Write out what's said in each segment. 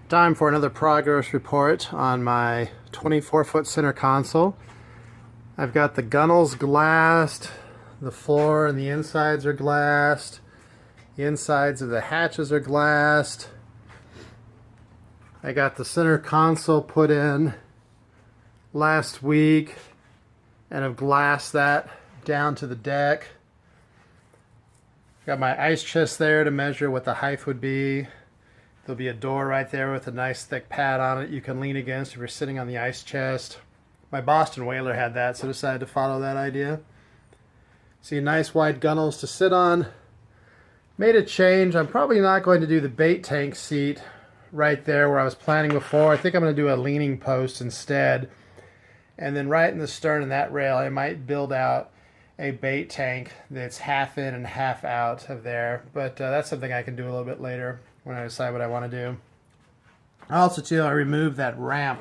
Time for another progress report on my 24-foot center console. I've got the gunnels glassed, the floor and the insides are glassed, the insides of the hatches are glassed. I got the center console put in last week and have glassed that down to the deck. Got my ice chest there to measure what the height would be. There'll be a door right there with a nice thick pad on it you can lean against if you're sitting on the ice chest. My Boston Whaler had that, so I decided to follow that idea. See, nice wide gunnels to sit on. Made a change. I'm probably not going to do the bait tank seat right there where I was planning before. I think I'm going to do a leaning post instead. And then right in the stern of that rail, I might build out a bait tank that's half in and half out of there. But that's something I can do a little bit later when I decide what I want to do. Also, too, I removed that ramp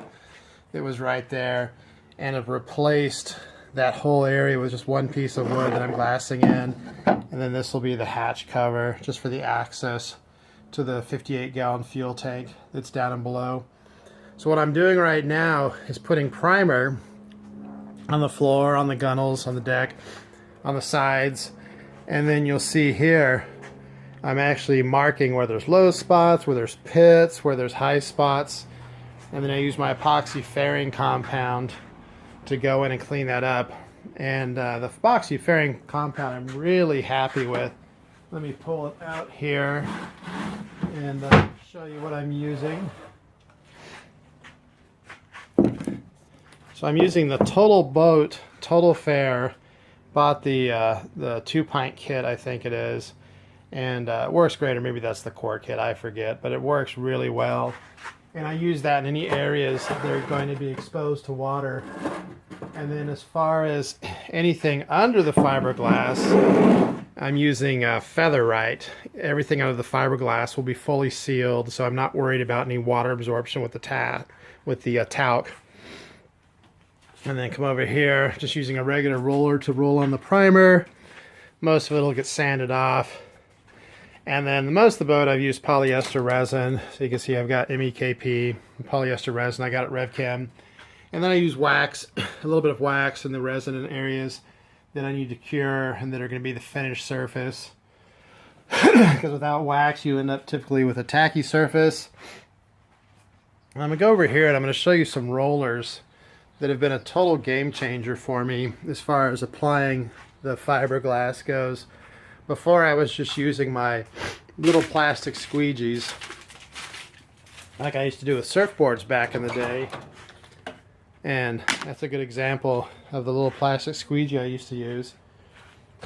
that was right there and have replaced that whole area with just one piece of wood that I'm glassing in. And then this will be the hatch cover just for the access to the 58-gallon fuel tank that's down and below. So what I'm doing right now is putting primer on the floor, on the gunnels, on the deck, on the sides, and then you'll see here I'm actually marking where there's low spots, where there's pits, where there's high spots, and then I use my epoxy fairing compound to go in and clean that up. And the epoxy fairing compound I'm really happy with. Let me pull it out here and show you what I'm using. So I'm using the Total Boat Total Fair. Bought the 2-pint kit, I think it is, and it works great, or maybe that's the core kit, I forget, but it works really well. And I use that in any areas that they're going to be exposed to water. And then as far as anything under the fiberglass, I'm using Featherite. Everything under the fiberglass will be fully sealed, so I'm not worried about any water absorption with the talc. And then come over here, just using a regular roller to roll on the primer. Most of it will get sanded off. And then most of the boat I've used polyester resin. So you can see I've got MEKP polyester resin. I got it RevChem. And then I use wax, a little bit of wax in the resin in areas that I need to cure and that are going to be the finished surface. Because without wax you end up typically with a tacky surface. And I'm going to go over here and I'm going to show you some rollers that have been a total game changer for me as far as applying the fiberglass goes. Before I was just using my little plastic squeegees like I used to do with surfboards back in the day. And that's a good example of the little plastic squeegee I used to use.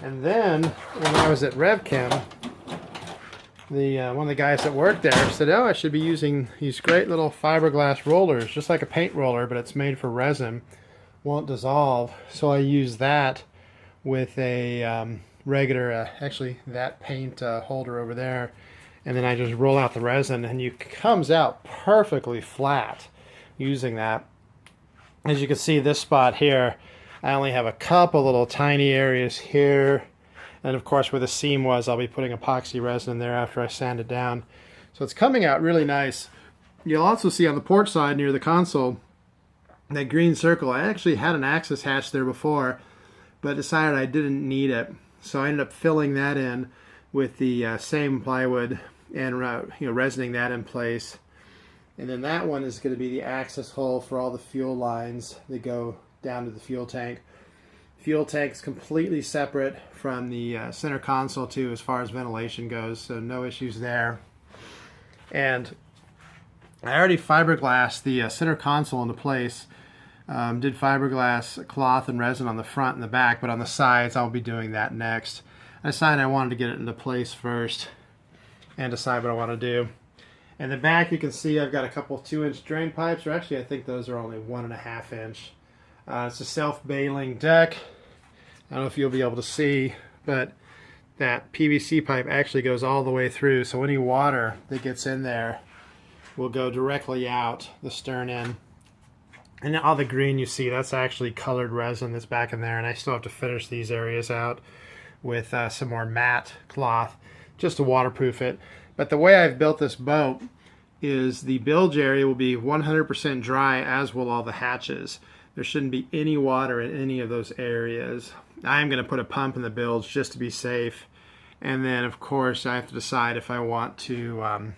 And then when I was at RevChem, one of the guys that worked there said, oh, I should be using these great little fiberglass rollers, just like a paint roller, but it's made for resin, won't dissolve. So I use that with a regular, actually that paint holder over there, and then I just roll out the resin, and it comes out perfectly flat using that. As you can see, this spot here, I only have a couple little tiny areas here. And of course, where the seam was, I'll be putting epoxy resin in there after I sand it down. So it's coming out really nice. You'll also see on the port side near the console, that green circle. I actually had an access hatch there before, but decided I didn't need it. So I ended up filling that in with the same plywood and resining that in place. And then that one is going to be the access hole for all the fuel lines that go down to the fuel tank. Fuel tank is completely separate from the center console too as far as ventilation goes, so no issues there. And I already fiberglassed the center console into place. Did fiberglass cloth and resin on the front and the back, but on the sides I'll be doing that next. I decided I wanted to get it into place first and decide what I want to do. In the back you can see I've got a couple 2-inch drain pipes, or actually I think those are only 1.5 inch. It's a self-bailing deck. I don't know if you'll be able to see, but that PVC pipe actually goes all the way through, so any water that gets in there will go directly out the stern end. And all the green you see, that's actually colored resin that's back in there, and I still have to finish these areas out with some more matte cloth just to waterproof it. But the way I've built this boat is the bilge area will be 100% dry, as will all the hatches. There shouldn't be any water in any of those areas. I'm going to put a pump in the bilge just to be safe. And then, of course, I have to decide if I want to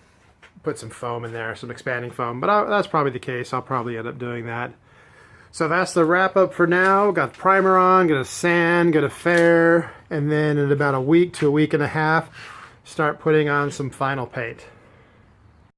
put some foam in there, some expanding foam. But that's probably the case. I'll probably end up doing that. So that's the wrap up for now. Got the primer on, gonna sand, gonna fair, and then in about a week to a week and a half, start putting on some final paint.